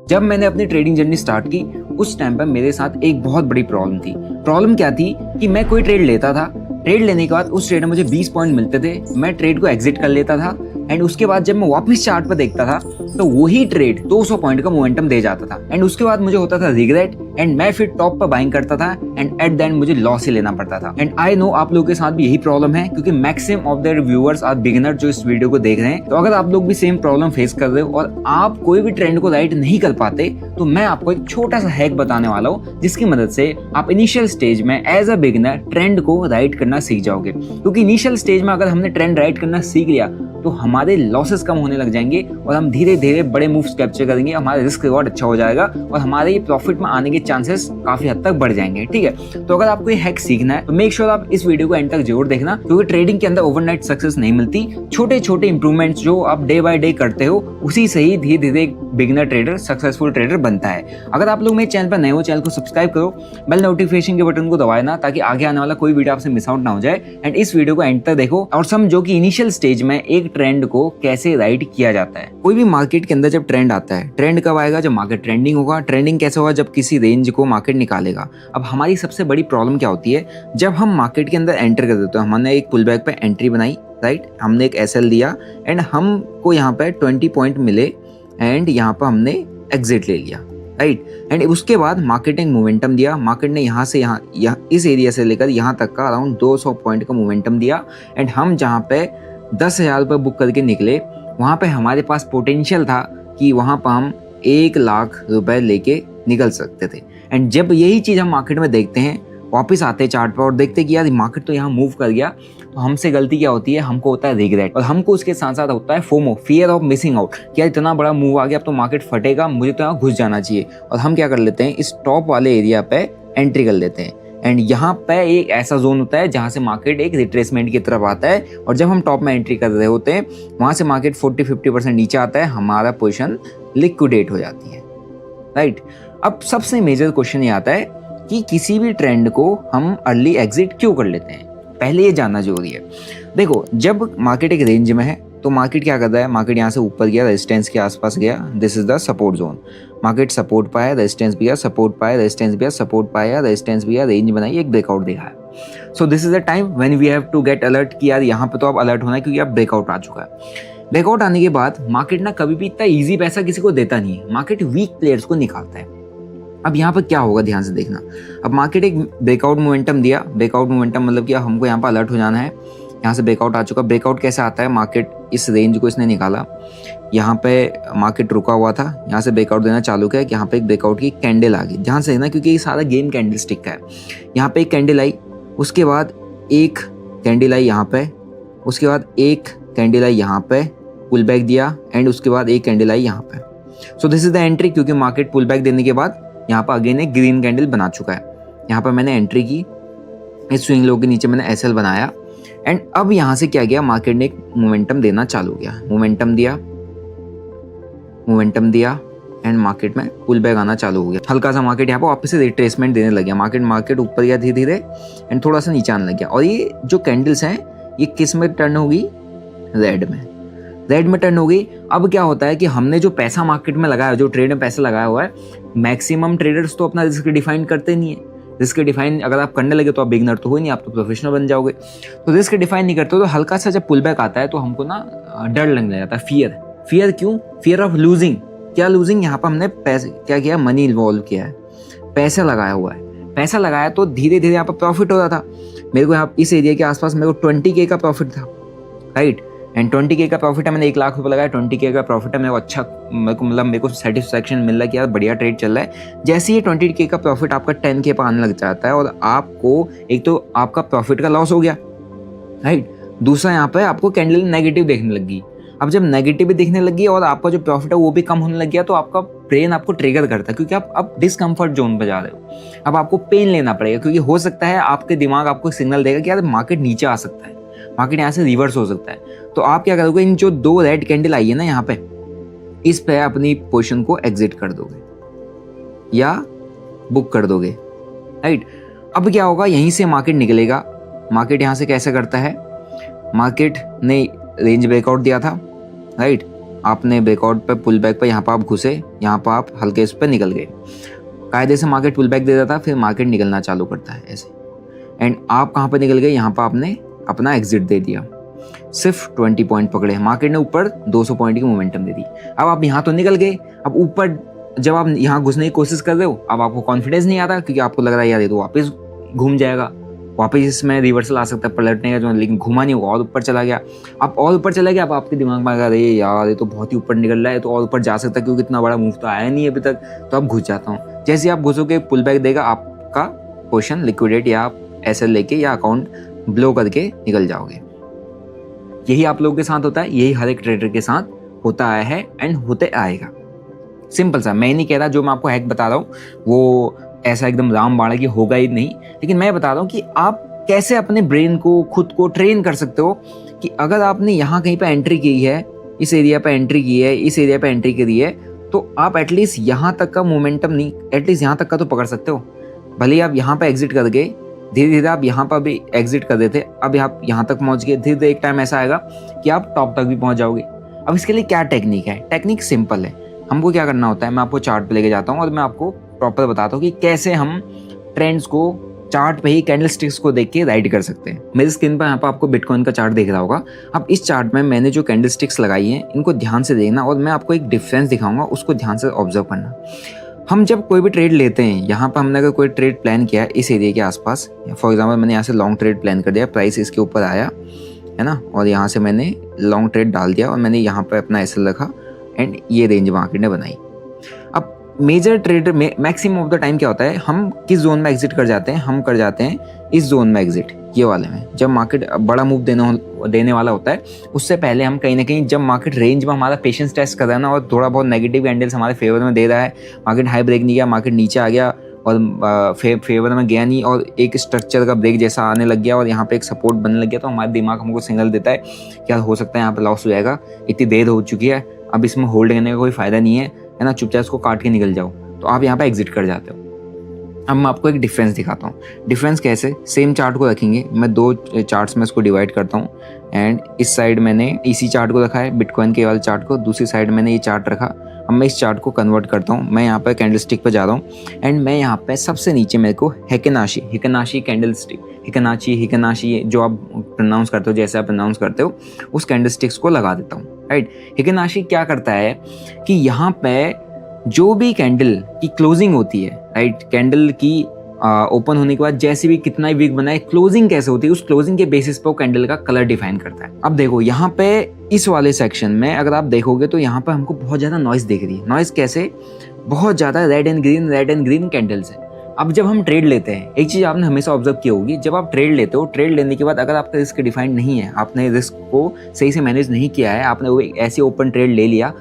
जब मैंने अपनी ट्रेडिंग जर्नी स्टार्ट की उस टाइम पर मेरे साथ एक बहुत बड़ी प्रॉब्लम थी। प्रॉब्लम क्या थी कि मैं कोई ट्रेड लेता था, ट्रेड लेने के बाद उस ट्रेड में मुझे 20 पॉइंट मिलते थे, मैं ट्रेड को एग्जिट कर लेता था एंड उसके बाद जब मैं वापस चार्ट पर देखता था तो वही ट्रेड 200 पॉइंट का मोमेंटम दे जाता था एंड उसके बाद मुझे होता था रिग्रेट एंड मैं फिर टॉप पर बाइंग करता था एंड एट द एंड मुझे लॉस ही लेना पड़ता था। एंड आई नो आप लोगों के साथ भी यही प्रॉब्लम है क्योंकि maximum of the viewers are beginner जो इस वीडियो को देख रहे हैं। तो अगर आप लोग भी सेम प्रॉब्लम फेस कर रहे हो और आप कोई भी ट्रेंड को राइट नहीं कर पाते तो मैं आपको एक छोटा सा हैक बताने वाला हूँ जिसकी मदद से आप इनिशियल स्टेज में एज अ बिगिनर ट्रेंड को राइट करना सीख जाओगे। क्योंकि इनिशियल स्टेज में अगर हमने ट्रेंड राइट करना सीख लिया तो हमारे लॉसेस कम होने लग जाएंगे और हम धीरे धीरे बड़े मूव्स कैप्चर करेंगे, हमारा रिस्क रिवॉर्ड अच्छा हो जाएगा और हमारे प्रॉफिट में आने के चांसेस काफी हद तक बढ़ जाएंगे। ठीक है, तो अगर आपको ये हैक सीखना है तो मेक श्योर आप इस वीडियो को एंड तक जरूर देखना क्योंकि ट्रेडिंग के अंदर ओवरनाइट सक्सेस नहीं मिलती। छोटे छोटे इंप्रूवमेंट्स जो आप डे बाय डे करते हो उसी से ही धीरे धीरे एक बिगिनर ट्रेडर सक्सेसफुल ट्रेडर बनता है। अगर आप लोग मेरे चैनल पर नए हो, चैनल को सब्सक्राइब करो, बेल नोटिफिकेशन के बटन को दबाना ताकि आगे आने वाला कोई वीडियो आपसे मिस आउट ना हो जाए एंड इस वीडियो को एंड तक देखो और समझो कि इनिशियल स्टेज में एक ट्रेंड को कैसे राइट किया जाता है। कोई भी मार्केट के अंदर जब ट्रेंड आता है, ट्रेंड कब आएगा? जब मार्केट ट्रेंडिंग होगा। ट्रेंडिंग कैसे होगा? जब किसी रेंज को मार्केट निकालेगा। अब हमारी सबसे बड़ी प्रॉब्लम क्या होती है, जब हम मार्केट के अंदर एंटर कर देते हैं, हमने एक पुल बैक पे एंट्री बनाई, राइट, हमने एक एसएल दिया एंड हमको यहाँ पे 20 पॉइंट मिले एंड यहाँ पर हमने एग्जिट ले लिया, राइट। एंड उसके बाद मार्केट ने मोमेंटम दिया, मार्केट ने यहाँ से यहाँ इस एरिया से लेकर यहाँ तक का अराउंड 200 पॉइंट का मोमेंटम दिया एंड हम जहाँ पे 10,000 रुपये बुक करके निकले वहाँ पे हमारे पास पोटेंशियल था कि वहाँ पर हम 1 लाख रुपए लेके निकल सकते थे। एंड जब यही चीज़ हम मार्केट में देखते हैं, वापस आते हैं चार्ट पर और देखते कि यार मार्केट तो यहाँ मूव कर गया, तो हमसे गलती क्या होती है, हमको होता है रिग्रेट और हमको उसके साथ साथ होता है FOMO, fear of missing out. क्या इतना बड़ा मूव आ गया, अब तो मार्केट फटेगा, मुझे तो यहाँ घुस जाना चाहिए। और हम क्या कर लेते हैं, इस टॉप वाले एरिया पे एंट्री कर लेते हैं एंड यहाँ पे एक ऐसा जोन होता है जहाँ से मार्केट एक रिट्रेसमेंट की तरफ आता है और जब हम टॉप में एंट्री कर रहे होते हैं वहाँ से मार्केट 40-50% नीचे आता है, हमारा पोजीशन लिक्विडेट हो जाती है, राइट। अब सबसे मेजर क्वेश्चन ये आता है कि किसी भी ट्रेंड को हम अर्ली एग्जिट क्यों कर लेते हैं, पहले ये जानना जरूरी है। देखो, जब मार्केट एक रेंज में है तो मार्केट क्या करता है, मार्केट यहाँ से ऊपर गया, रेजिस्टेंस के आसपास गया, this is the support zone. Market support पाया, रेजिस्टेंस भी गया, सपोर्ट पाया, रेजिस्टेंस भी गया, सपोर्ट पाया, रेजिस्टेंस भी गया, रेंज बनाई, एक ब्रेकआउट देखा है। So this is the time when we have to get alert कि यार यहाँ पे तो अब अलर्ट होना है क्योंकि अब ब्रेकआउट आ चुका है। ब्रेकआउट आने के बाद मार्केट ना कभी भी इतना ईजी पैसा किसी को देता नहीं है, मार्केट वीक प्लेयर्स को निकालता है। अब यहाँ पर क्या होगा, ध्यान से देखना। अब मार्केट एक ब्रेकआउट मोमेंटम दिया, ब्रेकआउट मोमेंटम मतलब कि हमको यहाँ पर अलर्ट हो जाना है। यहाँ से ब्रेकआउट आ चुका। ब्रेकआउट कैसे आता है, मार्केट इस रेंज को इसने निकाला, यहाँ पे मार्केट रुका हुआ था, यहाँ से ब्रेकआउट देना चालू किया, यहाँ पे एक ब्रेकआउट की कैंडल आ गई। ध्यान से ना क्योंकि ये सारा गेम कैंडल स्टिक का है। यहाँ पे एक कैंडल आई, उसके बाद एक कैंडल आई यहाँ पे, उसके बाद एक कैंडल आई यहाँ पे, पुल बैक दिया एंड उसके बाद एक कैंडल आई यहाँ पे। सो दिस इज द एंट्री क्योंकि मार्केट पुल बैक देने के बाद यहाँ पर अगेन एक ग्रीन कैंडल बना चुका है। यहाँ पर मैंने एंट्री की, इस स्विंग लो के नीचे मैंने एसएल बनाया एंड अब यहाँ से क्या गया, मार्केट ने एक मोमेंटम देना चालू किया, मोमेंटम दिया एंड मार्केट में पुल बैक आना चालू हो गया। हल्का सा मार्केट यहाँ पर वापस से रिट्रेसमेंट देने लग गया, मार्केट ऊपर गया धीरे धीरे एंड थोड़ा सा नीचे आने लग गया। और ये जो कैंडल्स हैं ये किस में टर्न होगी, रेड में टर्न हो गई। अब क्या होता है कि हमने जो पैसा मार्केट में लगाया, जो ट्रेड में पैसा लगाया हुआ है, मैक्सिमम ट्रेडर्स तो अपना रिस्क डिफाइन करते नहीं है। रिस्क डिफाइन अगर आप करने लगे तो आप बिगनर तो हो ही नहीं, आप तो प्रोफेशनल बन जाओगे। तो रिस्क डिफाइन नहीं करते तो हल्का सा जब पुल बैक आता है तो हमको ना डर लगने लग जाता है, फियर क्यों, फियर ऑफ लूजिंग। क्या लूजिंग, यहाँ पर हमने पैसे क्या किया, मनी इन्वॉल्व किया है, पैसा लगाया हुआ है, पैसा लगाया तो धीरे धीरे यहाँ पर प्रॉफिट हो रहा था। मेरे को यहाँ इस एरिया के आसपास मेरे को 20K का प्रॉफिट था, राइट। एंड 20K का प्रॉफिट है, मैंने 1 लाख रुपए लगाया, 20K का प्रॉफिट है, मेरे को अच्छा, मेरे को सेटिस्फैक्शन मिल रहा है कि यार बढ़िया ट्रेड चल रहा है। जैसे ही 20K का प्रॉफिट आपका 10K पर आने लग जाता है और आपको एक तो आपका प्रॉफिट का लॉस हो गया, राइट। दूसरा यहाँ पे आपको कैंडल नेगेटिव देखने लगी। अब जब नेगेटिव दिखने लगी और आपका जो प्रॉफिट है वो भी कम होने लग गया तो आपका ब्रेन आपको ट्रिगर करता है क्योंकि आप अब डिस्कम्फर्ट जोन पर जा रहे हो। अब आपको पेन लेना पड़ेगा क्योंकि हो सकता है आपके दिमाग आपको सिग्नल देगा कि यार मार्केट नीचे आ सकता है, मार्केट यहाँ से रिवर्स हो सकता है। तो आप क्या करोगे, इन जो 2 रेड कैंडल आई है ना यहाँ पे, इस पे अपनी पोजीशन को एग्जिट कर दोगे या बुक कर दोगे, राइट। अब क्या होगा, यहीं से मार्केट निकलेगा। मार्केट यहाँ से कैसे करता है, मार्केट ने रेंज ब्रेकआउट दिया था, राइट। आपने ब्रेकआउट पे पुल बैक पे यहाँ पर आप घुसे, यहाँ पर आप हल्के इस पर निकल गए। कायदे से मार्केट पुल बैक दे देता है, फिर मार्केट निकलना चालू करता है ऐसे, एंड आप कहाँ पर निकल गए, यहाँ पर आपने अपना एग्जिट दे दिया। सिर्फ 20 पॉइंट पकड़े, मार्केट ने ऊपर 200 पॉइंट की मोमेंटम दे दी। अब आप यहाँ तो निकल गए, अब ऊपर जब आप यहाँ घुसने की कोशिश कर रहे हो, अब आपको कॉन्फिडेंस नहीं आता, क्योंकि आपको लग रहा है यार ये तो वापस घूम जाएगा, वापस इसमें रिवर्सल आ सकता है, पलटने का जो, लेकिन घुमा नहीं, और ऊपर चला गया। अब और ऊपर चला गया, अब आपके दिमाग में आ रहा है यार ये तो बहुत ही ऊपर निकल रहा है, तो और ऊपर जा सकता है, क्योंकि इतना बड़ा मूव तो आया नहीं अभी तक, तो आप घुस जाता हूँ। जैसे आप घुसोगे, पुल बैक देगा, आपका पोर्शन लिक्विडेट या आप एसएल लेके या अकाउंट ब्लो करके निकल जाओगे। यही आप लोगों के साथ होता है, यही हर एक ट्रेडर के साथ होता आया है एंड होते आएगा। सिंपल सा, मैं नहीं कह रहा जो मैं आपको हैक बता रहा हूँ वो ऐसा एकदम रामबाण की होगा ही नहीं, लेकिन मैं बता रहा हूँ कि आप कैसे अपने ब्रेन को, खुद को ट्रेन कर सकते हो कि अगर आपने यहाँ कहीं पे एंट्री की है, इस एरिया पे एंट्री की है, इस एरिया पे एंट्री करी है, तो आप एटलीस्ट यहाँ तक का मोमेंटम नहीं, एटलीस्ट यहाँ तक का तो पकड़ सकते हो। भले ही आप यहाँ पे एग्जिट कर गए, धीरे धीरे आप यहाँ पर भी एग्जिट कर देते, अब आप यहाँ तक पहुँच गए, धीरे धीरे एक टाइम ऐसा आएगा कि आप टॉप तक भी पहुँच जाओगे। अब इसके लिए क्या टेक्निक है? टेक्निक सिंपल है। हमको क्या करना होता है, मैं आपको चार्ट पे लेके जाता हूँ और मैं आपको प्रॉपर बताता हूँ कि कैसे हम ट्रेंड्स को चार्ट पे ही, कैंडलस्टिक्स को देख के राइड कर सकते हैं। मेरी स्क्रीन पर यहाँ पर आपको बिटकॉइन का चार्ट दिख रहा होगा। अब इस चार्ट में मैंने जो कैंडलस्टिक्स लगाई हैं, इनको ध्यान से देखना और मैं आपको एक डिफरेंस दिखाऊंगा, उसको ध्यान से ऑब्जर्व करना। हम जब कोई भी ट्रेड लेते हैं, यहाँ पर हमने अगर कोई ट्रेड प्लान किया है इस एरिया के आसपास, फॉर एग्जाम्पल मैंने यहाँ से लॉन्ग ट्रेड प्लान कर दिया, प्राइस इसके ऊपर आया है ना, और यहाँ से मैंने लॉन्ग ट्रेड डाल दिया और मैंने यहाँ पर अपना एसएल रखा एंड ये रेंज मार्केट ने बनाई। अब मेजर ट्रेडर में मैक्सिमम ऑफ द टाइम क्या होता है, हम किस जोन में एग्जिट कर जाते हैं, हम कर जाते हैं इस जोन में एग्जिट, ये वाले में। जब मार्केट बड़ा मूव देने वाला होता है, उससे पहले हम कहीं ना कहीं, जब मार्केट रेंज में हमारा पेशेंस टेस्ट कर रहा है ना, और थोड़ा बहुत नेगेटिव कैंडल्स हमारे फेवर में दे रहा है, मार्केट हाई ब्रेक नहीं किया, मार्केट नीचे आ गया और फेवर में गया नहीं, और एक स्ट्रक्चर का ब्रेक जैसा आने लग गया और यहाँ पे एक सपोर्ट बनने लग गया, तो हमारा दिमाग हमको सिग्नल देता है क्या हो सकता है यहाँ पे लॉस हो जाएगा, इतनी देर हो चुकी है, अब इसमें होल्ड करने का कोई फायदा नहीं है ना, चुपचाप इसको काट के निकल जाओ, तो आप यहाँ पे एग्जिट कर जाते हो। अब मैं आपको एक डिफरेंस दिखाता हूँ। डिफरेंस कैसे, सेम चार्ट को रखेंगे, मैं दो चार्ट्स में इसको डिवाइड करता हूँ एंड इस साइड मैंने इसी चार्ट को रखा है, बिटकॉइन के वाले चार्ट को, दूसरी साइड मैंने ये चार्ट रखा। अब मैं इस चार्ट को कन्वर्ट करता हूँ, मैं यहाँ पर कैंडलस्टिक पर जा रहा हूँ एंड मैं यहाँ पे सबसे नीचे मेरे को हिकनाशी कैंडलस्टिक, हिकनाशी जो आप प्रोनाउंस करते हो, जैसे आप प्रोनाउंस करते हो, उस कैंडलस्टिक्स को लगा देता हूँ, राइट। हिकनाशी क्या करता है कि यहाँ पे जो भी कैंडल की क्लोजिंग होती है, राइट, कैंडल की ओपन होने के बाद जैसे भी कितना ही वीक बनाए, क्लोजिंग कैसे होती है, उस क्लोजिंग के बेसिस पे वो कैंडल का कलर डिफाइन करता है। अब देखो यहाँ पे इस वाले सेक्शन में अगर आप देखोगे तो यहाँ पे हमको बहुत ज़्यादा नॉइस दिख रही है। नॉइस कैसे, बहुत ज़्यादा रेड एंड ग्रीन कैंडल्स है। अब जब हम ट्रेड लेते हैं, एक चीज़ आपने हमेशा ऑब्जर्व की होगी, जब आप ट्रेड लेते हो, ट्रेड लेने के बाद अगर आपका रिस्क डिफाइंड नहीं है, आपने रिस्क को सही से मैनेज नहीं किया है, आपने वो ऐसे ओपन ट्रेड ले लिया,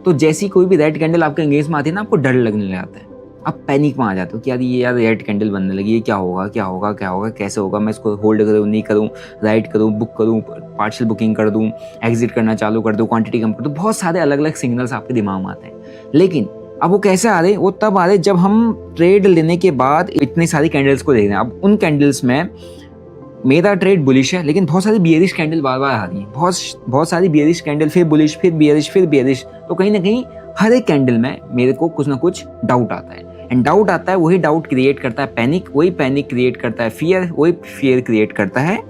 तो जैसी कोई भी रेड कैंडल आपके एंगेज में आती है ना, आपको डर लगने लग जाता है, आप पैनिक में आ जाते हो कि यार ये यार रेड कैंडल बनने लगी, ये क्या होगा, कैसे होगा, मैं इसको होल्ड करूँ नहीं करूँ, राइट करूँ, बुक करूँ, पार्शियल बुकिंग कर दूँ, एग्जिट करना चालू कर दूँ, क्वांटिटी कम कर दूँ, बहुत सारे अलग अलग सिग्नल्स आपके दिमाग में आते हैं। लेकिन अब वो कैसे आ रहे, वो तब आ रहे जब हम ट्रेड लेने के बाद इतनी सारी कैंडल्स को देख रहे हैं। अब उन कैंडल्स में मेरा ट्रेड बुलिश है, लेकिन बहुत सारी बियरिश कैंडल बार बार आ रही है, बहुत सारी बियरिश कैंडल, फिर बुलिश, फिर बियरिश, तो कहीं ना कहीं हर एक कैंडल में मेरे को कुछ ना कुछ डाउट आता है, एंड डाउट आता है, वही डाउट क्रिएट करता है पैनिक, वही पैनिक क्रिएट करता है फियर, वही फियर क्रिएट करता है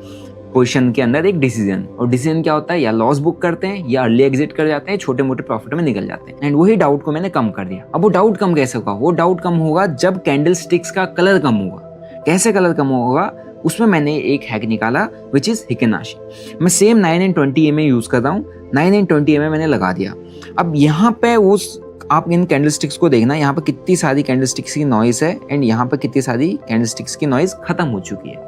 पोजीशन के अंदर एक डिसीजन। और डिसीजन क्या होता है, या लॉस बुक करते हैं या अर्ली एग्जिट कर जाते हैं, छोटे मोटे प्रॉफिट में निकल जाते हैं। एंड वही डाउट को मैंने कम कर दिया। अब वो डाउट कम कैसे होगा, वो डाउट कम होगा जब कैंडल स्टिक्स का कलर कम होगा। कैसे कलर कम होगा, उसमें मैंने एक हैक निकाला विच इज हिकनाशी। मैं सेम 9 एंड 20 EMA यूज कर रहा हूँ, 9 एंड 20 EMA मैंने लगा दिया। अब यहाँ पे उस आप इन कैंडलस्टिक्स को देखना, यहाँ पे कितनी सारी कैंडलस्टिक्स की नॉइस है एंड यहाँ पे कितनी सारी कैंडलस्टिक्स की नॉइस खत्म हो चुकी है।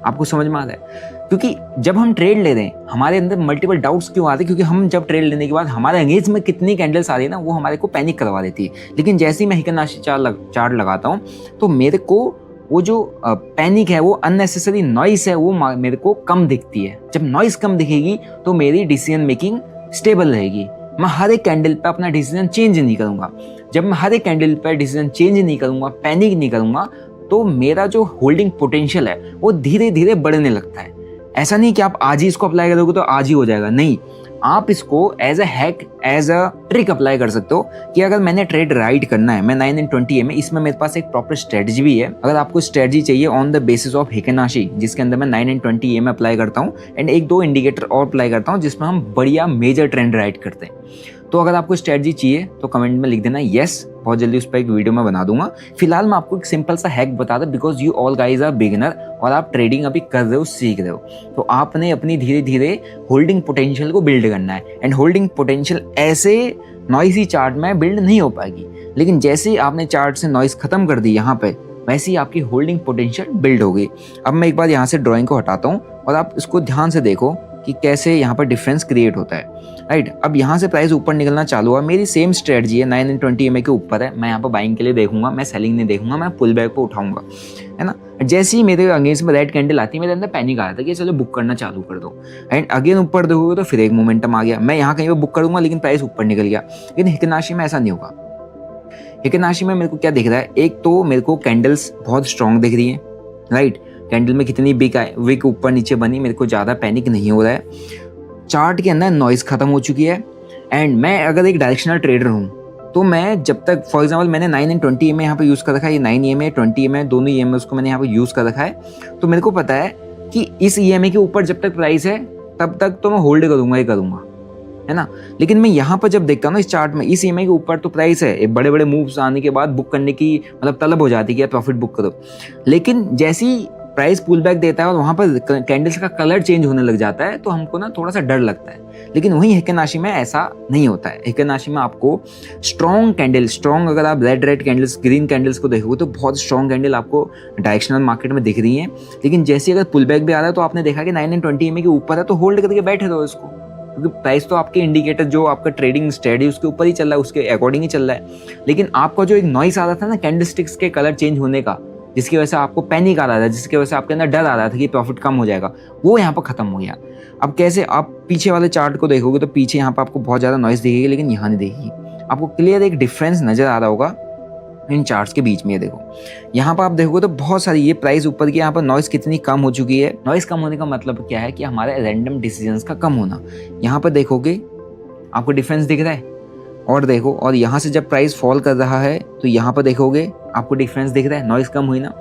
आपको समझ में आ रहा है? क्योंकि जब हम ट्रेड ले रहे हैं, हमारे अंदर मल्टीपल डाउट्स क्यों आते हैं, क्योंकि हम जब ट्रेड लेने के बाद हमारे एंगेज में कितनी कैंडल्स आ रही है ना, वो हमारे को पैनिक करवा देती है। लेकिन जैसे ही मैं हिकनाशी चार्ट लगाता हूँ, तो मेरे को वो जो पैनिक है, वो अननेसेसरी नॉइस है, वो मेरे को कम दिखती है। जब नॉइस कम दिखेगी तो मेरी डिसीजन मेकिंग स्टेबल रहेगी। मैं हर एक कैंडल पे अपना डिसीजन चेंज नहीं करूंगा। जब मैं हर एक कैंडल पे डिसीजन चेंज नहीं करूंगा, पैनिक नहीं करूंगा, तो मेरा जो होल्डिंग पोटेंशियल है वो धीरे धीरे बढ़ने लगता है। ऐसा नहीं कि आप आज ही इसको अप्लाई करोगे तो आज ही हो जाएगा, नहीं, आप इसको as a hack, as a trick apply कर सकते हो कि अगर मैंने ट्रेड राइट करना है, मैं 9 एंड 20 में, इसमें मेरे पास एक प्रॉपर स्ट्रेटजी भी है। अगर आपको स्ट्रेटजी चाहिए ऑन द बेसिस ऑफ हिकेनाशी, जिसके अंदर मैं 9 एंड 20 में अप्लाई करता हूँ एंड एक दो इंडिकेटर और अप्लाई करता हूँ जिसमें हम बढ़िया मेजर ट्रेंड राइट करते हैं। तो अगर आपको स्ट्रेटजी चाहिए तो कमेंट में लिख देना यस, बहुत जल्दी उस पर एक वीडियो मैं बना दूंगा। फिलहाल मैं आपको एक सिंपल सा हैक बता दूं, because you all guys are beginner और आप ट्रेडिंग अभी कर रहे हो, सीख रहे हो, तो आपने अपनी धीरे धीरे होल्डिंग पोटेंशियल को बिल्ड करना है। एंड होल्डिंग पोटेंशियल ऐसे नॉइसी चार्ट में बिल्ड नहीं हो पाएगी, लेकिन जैसे ही आपने चार्ट से नॉइस खत्म कर दी यहाँ पे, वैसे ही आपकी होल्डिंग पोटेंशियल बिल्ड हो गई। अब मैं एक बार यहाँ से ड्राइंग को हटाता हूँ और आप इसको ध्यान से देखो कि कैसे यहाँ पर डिफरेंस क्रिएट होता है। राइट, अब यहाँ से प्राइस ऊपर निकलना चालू हुआ, मेरी सेम स्ट्रेटजी है, 9 एंड 20 EMA के ऊपर है, मैं यहाँ पर बाइंग के लिए देखूंगा, मैं सेलिंग नहीं देखूंगा, मैं पुल बैक को उठाऊंगा, है ना। जैसे ही मेरे अगेंस्ट में रेड कैंडल आती है, मेरे अंदर पैनिक आया था कि चलो बुक करना चालू कर दो। एंड अगेन ऊपर देखोगे तो फिर एक मोमेंटम आ गया, मैं यहाँ कहीं पर बुक करूंगा लेकिन प्राइस ऊपर निकल गया। लेकिन हिकेनाशी में ऐसा नहीं होगा। हिकेनाशी में मेरे को क्या दिख रहा है, एक तो मेरे को कैंडल्स बहुत स्ट्रॉन्ग दिख रही है। राइट, कैंडल में कितनी विक ऊपर नीचे बनी, मेरे को ज़्यादा पैनिक नहीं हो रहा है। चार्ट के अंदर नॉइस खत्म हो चुकी है। एंड मैं अगर एक डायरेक्शनल ट्रेडर हूँ तो मैं जब तक, फॉर एग्जांपल मैंने 9 एंड 20 EMA यहाँ पे यूज़ कर रखा है, ये 9 EMA 20 EMA दोनों EMA उसको मैंने यहाँ पे यूज़ कर रखा है, तो मेरे को पता है कि इस EMA के ऊपर जब तक प्राइस है तब तक तो मैं होल्ड करूँगा ही करूँगा, है ना। लेकिन मैं यहाँ पर जब देखता हूँ ना इस चार्ट में, इस EMA के ऊपर तो प्राइस है, बड़े बड़े मूव्स आने के बाद बुक करने की मतलब तलब हो जाती है कि प्रॉफिट बुक करो। लेकिन जैसे ही प्राइस पुल बैक देता है और वहाँ पर कैंडल्स का कलर चेंज होने लग जाता है तो हमको ना थोड़ा सा डर लगता है। लेकिन वहीं हिकेनाशी में ऐसा नहीं होता है। हिकेनाशी में आपको स्ट्रॉन्ग कैंडल, स्ट्रॉन्ग, अगर आप रेड कैंडल्स, ग्रीन कैंडल्स को देखोगे तो बहुत स्ट्रॉन्ग कैंडल आपको डायरेक्शनल मार्केट में दिख रही है। लेकिन जैसे अगर पुल बैक भी आ रहा है तो आपने देखा कि 9 एंड 20 EMA के ऊपर है तो होल्ड करके बैठे रहो इसको, क्योंकि प्राइस तो आपके इंडिकेटर जो आपका ट्रेडिंग स्ट्रेटजी उसके ऊपर ही चल रहा है, उसके अकॉर्डिंग ही चल रहा है। लेकिन आपका जो एक नॉइस आ रहा था ना कैंडलस्टिक्स के कलर चेंज होने का, जिसकी वजह से आपको पैनिक आ रहा था, जिसकी वजह से आपके अंदर डर आ रहा था कि प्रॉफिट कम हो जाएगा, वो यहाँ पर खत्म हो गया। अब कैसे, आप पीछे वाले चार्ट को देखोगे तो पीछे यहाँ पर आपको बहुत ज़्यादा नॉइस दिखेगी, लेकिन यहाँ नहीं दिखेगी। आपको क्लियर एक डिफरेंस नजर आ रहा होगा इन चार्ट्स के बीच में। ये देखो, यहाँ पर आप देखोगे तो बहुत सारी, ये प्राइस ऊपर की, यहाँ पर नॉइस कितनी कम हो चुकी है। नॉइस कम होने का मतलब क्या है कि हमारे रैंडम डिसीजंस का कम होना। यहाँ पर देखोगे आपको डिफरेंस दिख रहा है, और देखो, और यहाँ से जब प्राइस फॉल कर रहा है तो यहाँ पर देखोगे आपको डिफरेंस दिख रहा है, नॉइस कम हुई ना।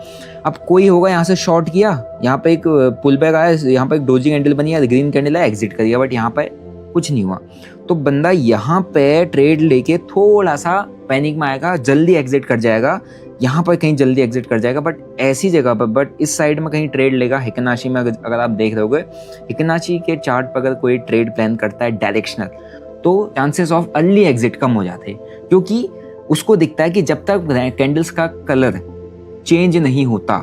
अब कोई होगा यहाँ से शॉर्ट किया, यहाँ पे एक पुल बैक आया, यहाँ पे एक डोजी कैंडल बनी है, ग्रीन कैंडल है, एग्जिट कर दिया, बट यहाँ पे कुछ नहीं हुआ। तो बंदा यहाँ पे ट्रेड लेके थोड़ा सा पैनिक में आएगा, जल्दी एग्जिट कर जाएगा, यहाँ पर कहीं जल्दी एग्जिट कर जाएगा, बट ऐसी जगह पर, बट इस साइड में कहीं ट्रेड लेगा। हिकेनाशी में अगर आप देख रहे होगे, हिकेनाशी के चार्ट पर अगर कोई ट्रेड प्लान करता है डायरेक्शनल, तो चांसेस ऑफ अर्ली एग्जिट कम हो जाते हैं, क्योंकि उसको दिखता है कि जब तक कैंडल्स का कलर चेंज नहीं होता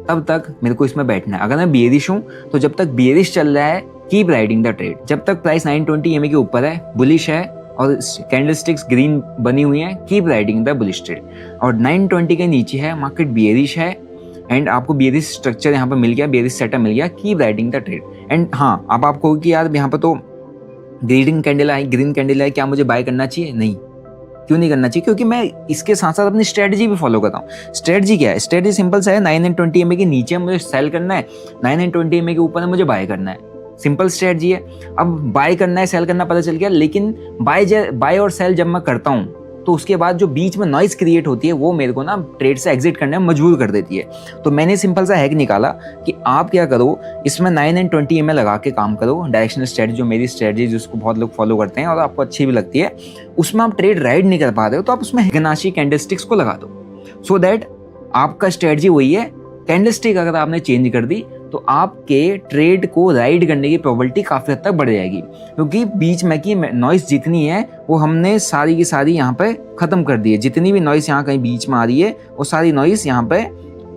तब तक मेरे को इसमें बैठना है। अगर मैं बियरिश हूँ तो जब तक बियरिश चल रहा है कीप राइडिंग द ट्रेड। जब तक प्राइस 920 EMA के ऊपर है, बुलिश है और कैंडलस्टिक्स ग्रीन बनी हुई है, keep riding the bullish trade. और 920 के नीचे है, मार्केट बियरिश है एंड आपको बियरिश स्ट्रक्चर यहाँ पर मिल गया, बियरिश सेटअप मिल गया, keep riding the trade. And हाँ, अब आपको कि यार यहाँ पर तो ग्रीन कैंडल आई, ग्रीन कैंडल आई, क्या मुझे बाय करना चाहिए? नहीं, क्यों नहीं करना चाहिए? क्योंकि मैं इसके साथ साथ अपनी स्ट्रेटजी भी फॉलो करता हूँ। स्ट्रेटजी क्या है? स्ट्रेटजी सिंपल सा है, 9 एंड 20 EMA के नीचे मुझे सेल करना है, 9 एंड 20 EMA के ऊपर मुझे बाय करना है। सिंपल स्ट्रेटजी है। अब बाय करना है, सेल करना पता चल गया, लेकिन बाय और सेल जब मैं करता हूँ तो उसके बाद जो बीच में नॉइस क्रिएट होती है वो मेरे को ना ट्रेड से एग्जिट करने में मजबूर कर देती है। तो मैंने सिंपल सा हैक निकाला कि आप क्या करो, इसमें 9 एंड 20 EMA लगा के काम करो। डायरेक्शनल स्ट्रेटजी जो मेरी स्ट्रेटजी जिसको बहुत लोग फॉलो करते हैं और आपको अच्छी भी लगती है, उसमें आप ट्रेड राइड नहीं कर पा रहे हो तो आप उसमें हिकेनाशी कैंडलस्टिक्स को लगा दो, सो दैट आपका स्ट्रेटजी वही है। कैंडलस्टिक अगर आपने चेंज कर दी तो आपके ट्रेड को राइड करने की प्रोबेबिलिटी काफ़ी हद तक बढ़ जाएगी, क्योंकि बीच में की नॉइस जितनी है वो हमने सारी की सारी यहाँ पे ख़त्म कर दी है। जितनी भी नॉइस यहाँ कहीं बीच में आ रही है वो सारी नॉइस यहाँ पे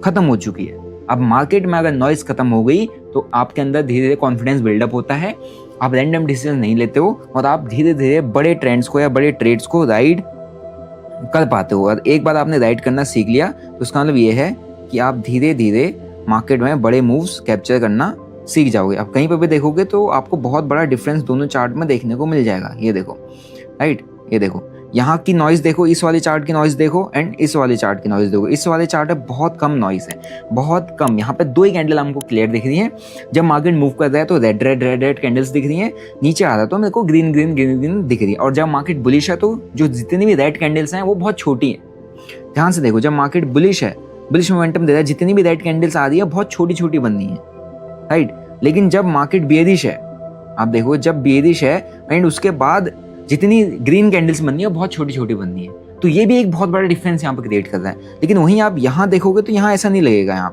ख़त्म हो चुकी है। अब मार्केट में अगर नॉइस ख़त्म हो गई तो आपके अंदर धीरे धीरे कॉन्फिडेंस बिल्डअप होता है, आप रैंडम डिसीजन नहीं लेते हो और आप धीरे धीरे बड़े ट्रेंड्स को या बड़े ट्रेड्स को राइड कर पाते हो। और एक बार आपने राइड करना सीख लिया तो उसका मतलब ये है कि आप धीरे धीरे मार्केट में बड़े मूव्स कैप्चर करना सीख जाओगे। आप कहीं पर भी देखोगे तो आपको बहुत बड़ा डिफरेंस दोनों चार्ट में देखने को मिल जाएगा। ये देखो, राइट, ये देखो, यहाँ की नॉइज़ देखो, इस वाले चार्ट की नॉइज़ देखो एंड इस वाले चार्ट की नॉइज़ देखो। इस वाले चार्ट में बहुत कम नॉइज़ है, बहुत कम। यहाँ पे 2 ही कैंडल हमको क्लियर दिख रही हैं। जब मार्केट मूव कर रहा है तो red red red red candles दिख रही हैं, नीचे आ रहा है तो मेरे को ग्रीन ग्रीन ग्रीन ग्रीन दिख रही है। और जब मार्केट बुलिश है तो जो जितनी भी रेड कैंडल्स हैं वो बहुत छोटी हैं। ध्यान से देखो, जब मार्केट बुलिश है, बुलिश मोमेंटम दे रहा है, जितनी भी रेड कैंडल्स आ रही है बहुत छोटी छोटी बन रही है, राइट। लेकिन जब मार्केट बेयरिश है, आप देखो जब बेयरिश है एंड उसके बाद जितनी ग्रीन कैंडल्स बननी है बहुत छोटी छोटी बननी है। तो ये भी एक बहुत बड़ा डिफरेंस यहाँ पर क्रिएट कर रहा है। लेकिन वहीं आप यहाँ देखोगे तो यहाँ ऐसा नहीं लगेगा। यहाँ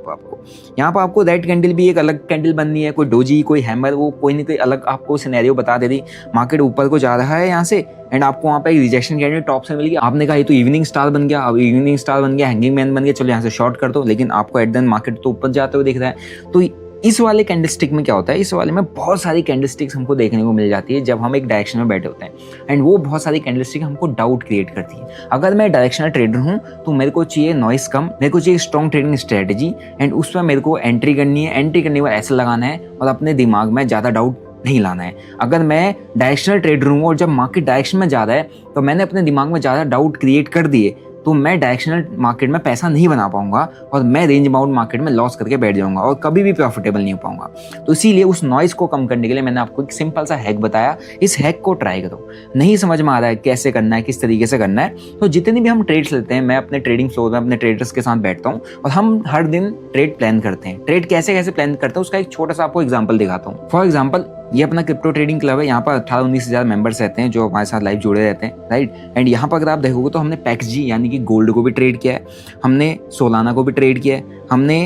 पर आपको रेड कैंडल भी एक अलग कैंडल बननी है, कोई डोजी, कोई हैमर, वो कोई ना कोई अलग आपको सिनेरियो बता दे रही। मार्केट ऊपर को जा रहा है यहाँ से एंड आपको वहाँ पे एक रिजेक्शन कैंडल टॉप से मिल गया। आपने कहा ये तो इवनिंग स्टार बन गया, अब इवनिंग स्टार बन गया, हैंगिंग मैन बन गया, चलो यहाँ से शॉर्ट कर दो। लेकिन आपको एट देन मार्केट तो ऊपर जाते हुए दिख रहा है। तो इस वाले कैंडलस्टिक में क्या होता है, इस वाले में बहुत सारी कैंडलस्टिक्स हमको देखने को मिल जाती है जब हम एक डायरेक्शन में बैठे होते हैं एंड वो बहुत सारी कैंडलस्टिक हमको डाउट क्रिएट करती है। अगर मैं डायरेक्शनल ट्रेडर हूँ तो मेरे को चाहिए नॉइस कम, मेरे को चाहिए स्ट्रॉन्ग ट्रेडिंग स्ट्रेटेजी एंड उस पर मेरे को एंट्री करनी है। एंट्री करने के बाद ऐसा लगाना है और अपने दिमाग में ज़्यादा डाउट नहीं लाना है। अगर मैं डायरेक्शनल ट्रेडर हूँ और जब मार्केट डायरेक्शन में जा रहा है तो मैंने अपने दिमाग में ज़्यादा डाउट क्रिएट कर दिए तो मैं डायरेक्शनल मार्केट में पैसा नहीं बना पाऊंगा और मैं रेंज बाउंड मार्केट में लॉस करके बैठ जाऊंगा और कभी भी प्रॉफिटेबल नहीं हो पाऊंगा। तो इसीलिए उस नॉइज को कम करने के लिए मैंने आपको एक सिंपल सा हैक बताया। इस हैक को ट्राई करो। नहीं समझ में आ रहा है कैसे करना है, किस तरीके से करना है, तो जितनी भी हम ट्रेड्स लेते हैं, मैं अपने ट्रेडिंग फ्लोर में अपने ट्रेडर्स के साथ बैठता हूँ और हम हर दिन ट्रेड प्लान करते हैं। ट्रेड कैसे कैसे प्लान करते हैं उसका एक छोटा सा आपको एग्जाम्पल दिखाता हूँ। फॉर एग्जाम्पल, ये अपना क्रिप्टो ट्रेडिंग क्लब है। यहाँ पर 18-19 हज़ार मेंबर्स रहते हैं जो हमारे साथ लाइव जुड़े रहते हैं, राइट। एंड यहाँ पर अगर आप देखोगे तो हमने पैक्सजी यानी कि गोल्ड को भी ट्रेड किया है, हमने सोलाना को भी ट्रेड किया है, हमने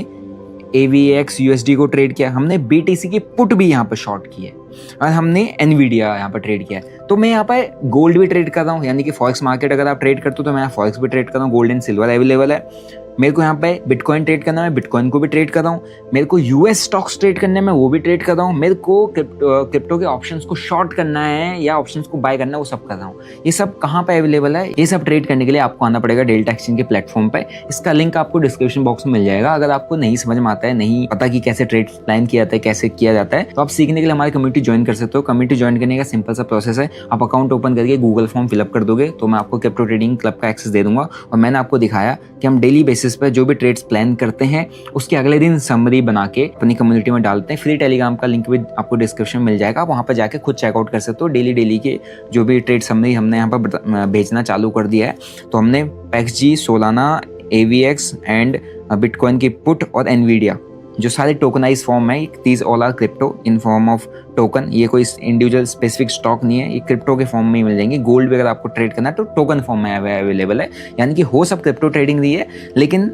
AVX USD को ट्रेड किया, हमने BTC की पुट भी यहाँ पर शॉर्ट की है और हमने NVIDIA यहाँ पर ट्रेड किया है। तो मैं यहाँ पर गोल्ड भी ट्रेड कर रहा हूँ, यानी कि फॉरेक्स मार्केट अगर आप ट्रेड करते हो तो मैं फॉरेक्स भी ट्रेड कर रहा हूँ। गोल्ड एंड सिल्वर अवेलेबल है। मेरे को यहाँ पे बिटकॉइन ट्रेड करना है, बिटकॉइन को भी ट्रेड कर रहा हूँ। मेरे को US स्टॉक्स ट्रेड करने में वो भी ट्रेड कर रहा हूँ। मेरे को क्रिप्टो के ऑप्शंस को शॉर्ट करना है या ऑप्शंस को बाय करना है, वो सब कर रहा हूँ। ये सब कहाँ पे अवेलेबल है? ये सब ट्रेड करने के लिए आपको आना पड़ेगा डेल्टा एक्सचेंज के प्लेटफॉर्म पे। इसका लिंक आपको डिस्क्रिप्शन बॉक्स में मिल जाएगा। अगर आपको नहीं समझ में आता है, नहीं पता कि कैसे ट्रेड प्लान किया जाता है, कैसे किया जाता है, तो आप सीखने के लिए हमारी कम्युनिटी ज्वाइन कर सकते हो। कम्युनिटी ज्वाइन करने का सिंपल सा प्रोसेस है, आप अकाउंट ओपन करके गूगल फॉर्म फिलअप कर दोगे तो मैं आपको क्रिप्टो ट्रेडिंग क्लब का एक्सेस दे दूंगा। और मैंने आपको दिखाया कि हम डेली बेसिस पर जो भी ट्रेड्स प्लान करते हैं उसके अगले दिन समरी बना के अपनी कम्युनिटी में डालते हैं। फ्री टेलीग्राम का लिंक भी आपको डिस्क्रिप्शन में मिल जाएगा, आप वहाँ पर जाके खुद चेकआउट कर सकते हो। डेली के जो भी ट्रेड समरी हमने यहाँ पर भेजना चालू कर दिया है। तो हमने PAXG, Solana, AVX and bitcoin की पुट और NVIDIA जो सारे टोकनाइज फॉर्म है, these all are crypto in form of token. ये कोई इंडिविजुअल स्पेसिफिक स्टॉक नहीं है, ये क्रिप्टो के फॉर्म में ही मिल जाएंगे। गोल्ड भी अगर आपको ट्रेड करना है तो टोकन फॉर्म में अवेलेबल है, यानी कि हो सब क्रिप्टो ट्रेडिंग रही है लेकिन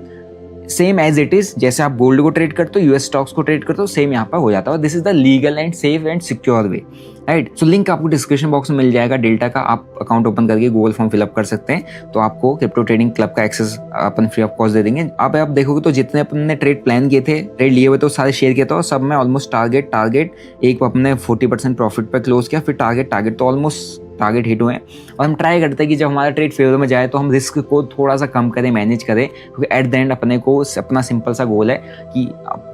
सेम एज इट इज। जैसे आप गोल्ड को ट्रेड करते हो, US स्टॉक्स को ट्रेड करते हो, सेम यहाँ पर हो जाता है। This is the legal and safe and secure way, right. So link आपको डिस्क्रिप्शन बॉक्स में मिल जाएगा डेल्टा का। आप अकाउंट ओपन करके गूगल फॉर्म फिलअप कर सकते हैं तो आपको क्रिप्टो ट्रेडिंग क्लब का एक्सेस अपन फ्री ऑफ कॉस्ट दे देंगे। आप देखोगे तो जितने अपन ने ट्रेड प्लान किए थे, ट्रेड लिए हुए तो सारे शेयर किया था और सब में ऑलमोस्ट टारगेट एक अपने 40% प्रॉफिट पर क्लोज किया। फिर टारगेट तो ऑलमोस्ट टारगेट हिट हुए। और हम ट्राई करते हैं कि जब हमारा ट्रेड फेवर में जाए तो हम रिस्क को थोड़ा सा कम करें, मैनेज करें, क्योंकि एट द एंड अपने को अपना सिंपल सा गोल है कि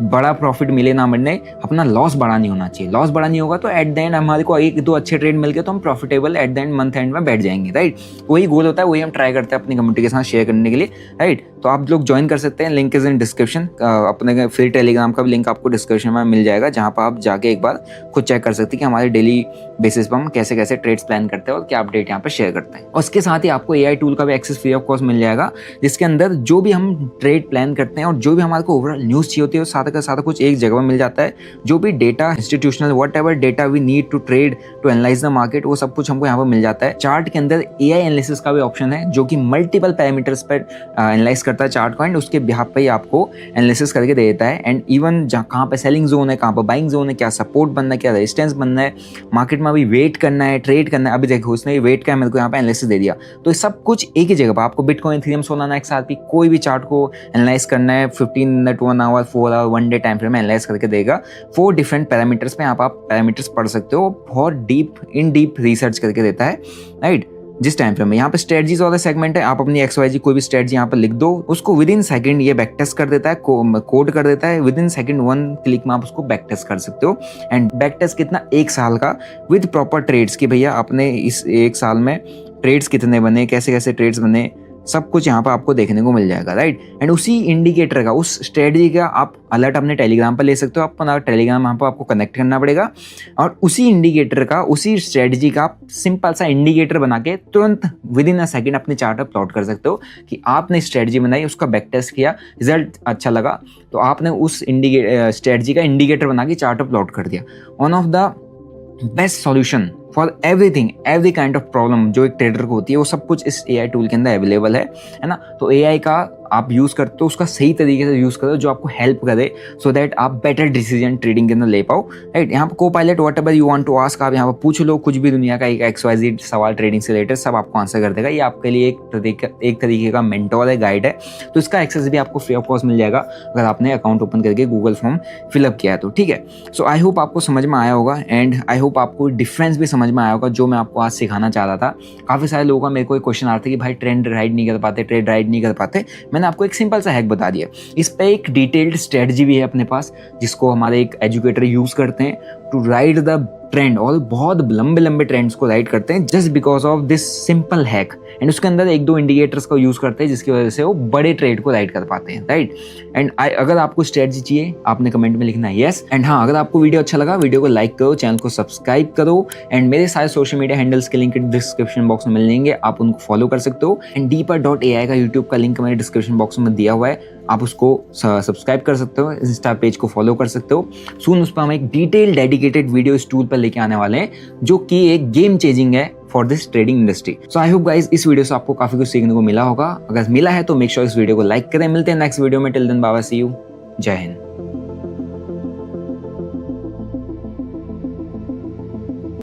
बड़ा प्रॉफिट मिले ना मिले, अपना लॉस बड़ा नहीं होना चाहिए। लॉस बड़ा नहीं होगा तो एट द एंड हमारे को 1-2 अच्छे ट्रेड मिल गए तो हम profitable at the end month and में बैठ जाएंगे, राइट। वही गोल होता है, वही हम ट्राई करते हैं अपनी कम्युनिटी के साथ शेयर करने के लिए, राइट। तो आप लोग ज्वाइन कर सकते हैं, लिंक इज इन डिस्क्रिप्शन। अपने फ्री टेलीग्राम का भी लिंक आपको डिस्क्रिप्शन में मिल जाएगा, जहाँ पर आप जाके एक बार खुद चेक कर सकते हैं कि हमारे डेली बेसिस पर हम कैसे कैसे ट्रेड्स प्लान करते हैं और क्या अपडेट यहाँ पर शेयर करते हैं। और उसके साथ ही आपको AI टूल का भी एक्सेस फ्री ऑफ कॉस्ट मिल जाएगा, जिसके अंदर जो भी हम ट्रेड प्लान करते हैं और जो भी हमारे को ओवरऑल न्यूज़ चाहिए होती है, साथ का साथ कुछ एक जगह में मिल जाता है। जो भी data institutional whatever data we need to trade to analyse the market, वो सब कुछ हमको यहाँ पर मिल जाता है। चार्ट के अंदर AI एनालिसिस का भी ऑप्शन है जो कि मल्टीपल पैरामीटर्स पर एनालाइज करता है चार्ट को एंड उसके बिहाफ पे ही आपको एनालिसिस करके दे देता है। एंड इवन जहाँ कहाँ पे सेलिंग जोन है, कहाँ पर बाइंग जोन है, क्या सपोर्ट बनना है, क्या रेजिस्टेंस बनना है, मार्केट में अभी वेट करना है, ट्रेड करना है। अभी देखो उसने वेट का मेरे को यहाँ पे एनालिसिस दे दिया। तो सब कुछ एक ही जगह पर आपको बिटकॉइन, इथेरियम, सोलाना, XRP कोई भी चार्ट को एनालाइज करना है 15 minute, 1 hour, 4 hour, 1 day time frame में एनालाइज करके देगा। 4 डिफरेंट पैरामीटर्स पे आप पैरामीटर्स पढ़ सकते हो। बहुत इन डीप रिसर्च करके देता है, राइट। जिस टाइम फ्रेम में यहाँ पे स्ट्रेटजीज वाला सेगमेंट है, आप अपनी XYZ कोई भी स्ट्रेटजी यहाँ पर लिख दो, उसको विद इन सेकंड ये बैक टेस्ट कर देता है, कोड कर देता है। विद इन सेकंड 1 क्लिक में आप उसको बैक टेस्ट कर सकते हो। एंड बैक टेस्ट कितना, 1 साल का विद प्रॉपर ट्रेड्स की भैया आपने इस 1 साल में ट्रेड्स कितने बने, कैसे कैसे ट्रेड्स बने, सब कुछ यहाँ पर आपको देखने को मिल जाएगा, राइट। एंड उसी इंडिकेटर का, उस स्ट्रेटजी का आप अलर्ट अपने टेलीग्राम पर ले सकते हो। अपना टेलीग्राम यहाँ पर आपको कनेक्ट करना पड़ेगा और उसी इंडिकेटर का, उसी स्ट्रेटजी का आप सिंपल सा इंडिकेटर बना के तुरंत विद इन अ सेकेंड अपने चार्ट पर प्लॉट कर सकते हो कि आपने स्ट्रेटजी बनाई, उसका बैक टेस्ट किया, रिजल्ट अच्छा लगा तो आपने उस स्ट्रेटजी का इंडिकेटर बना के चार्ट पर प्लॉट कर दिया। One of the best solution for everything, every kind of problem जो एक ट्रेडर को होती है, वो सब कुछ इस AI टूल के अंदर अवेलेबल है ना। तो AI का आप यूज़ करते हो, उसका सही तरीके से यूज़ करो जो आपको हेल्प करे सो दैट आप बेटर डिसीजन ट्रेडिंग के अंदर ले पाओ, राइट। यहाँ पर copilot whatever you want to ask, आप यहाँ पर पूछ लो कुछ भी दुनिया का एक XYZ सवाल ट्रेडिंग से रिलेटेड, सब आपको आंसर कर देगा। ये आपके लिए एक तरीके का मेंटोर है, गाइड है। तो इसका एक्सेस भी आपको फ्री ऑफ कॉस्ट मिल जाएगा अगर आपने अकाउंट ओपन करके गूगल फॉर्म फिलअप किया है तो, ठीक है। सो आई होप आपको समझ में आया होगा एंड आई होप आपको डिफरेंस भी समझ में आया होगा जो मैं आपको आज सिखाना चाह रहा था। काफ़ी सारे लोगों का मेरे को एक क्वेश्चन आता है कि भाई ट्रेड राइड नहीं कर पाते। मैंने आपको एक सिंपल सा हैक बता दिया। इस पे एक डिटेल्ड स्ट्रेटजी भी है अपने पास जिसको हमारे एक एजुकेटर यूज़ करते हैं टू राइड द ट्रेंड, और बहुत लंबे ट्रेंड्स को राइड करते हैं just because of this simple hack. And उसके अंदर एक दो इंडिकेटर्स को यूज़ करते हैं जिसकी वजह से वो बड़े ट्रेड को राइड कर पाते हैं, राइट। एंड अगर आपको स्ट्रेटजी चाहिए आपने कमेंट में लिखना है येस। एंड हाँ, अगर आपको वीडियो अच्छा लगा वीडियो को लाइक करो, चैनल को सब्सक्राइब करो एंड मेरे सारे सोशल मीडिया हैंडल्स के लिंक डिस्क्रिप्शन बॉक्स में मिल जाएंगे, आप उनको फॉलो कर सकते हो। एंड deeper.ai का यूट्यूब का लिंक मेरे डिस्क्रिप्शन बॉक्स में दिया हुआ है, आप उसको सब्सक्राइब कर सकते हो, इंस्टा पेज को फॉलो कर सकते हो। सून उस पर हम एक डिटेल डेडिकेटेड वीडियो इस टूल पर लेके आने वाले हैं जो कि एक गेम चेंजिंग है for this trading industry. So I hope guys इस वीडियो से आपको काफी कुछ सीखने को मिला होगा। अगर मिला है तो मेक श्योर इस वीडियो को लाइक करें। मिलते हैं नेक्स्ट वीडियो में। Till then bye bye, see you, जय हिंद।